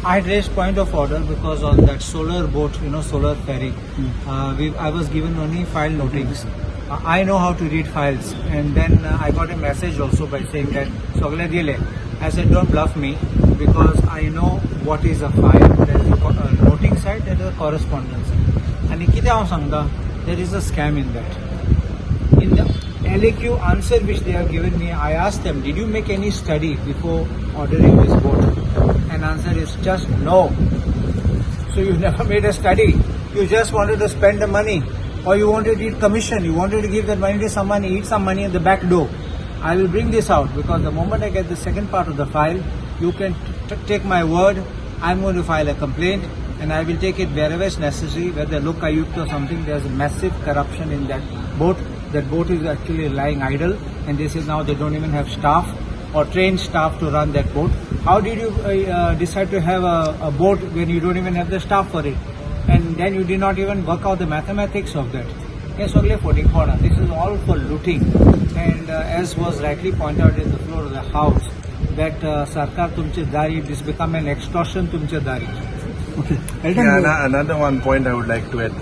I had raised point of order because on that solar boat, solar ferry, I was given only file notings. I know how to read files, and then I got a message also by saying that Sogla Dile. I said, don't bluff me, because I know what is a file. There is a noting side, there is a correspondence side. And there is a scam in that. In the LAQ answer which they have given me, I asked them, did you make any study before ordering this boat? And answer is just no. So you never made a study. You just wanted to spend the money, or you wanted to eat commission. You wanted to give that money to someone, eat some money at the back door. I will bring this out, because the moment I get the second part of the file, you can take my word. I'm going to file a complaint, and I will take it wherever it's necessary, whether Lokayukta or something. There's massive corruption in that boat. That boat is actually lying idle, and they say now they don't even have staff or trained staff to run that boat. How did you decide to have a boat when you don't even have the staff for it? And then you did not even work out the mathematics of that. Yes, this is all for looting. And as was rightly pointed out in the floor of the house, that Sarkar tumche dari, this become an extortion tumche dari. Okay. Yeah, another one point I would like to add.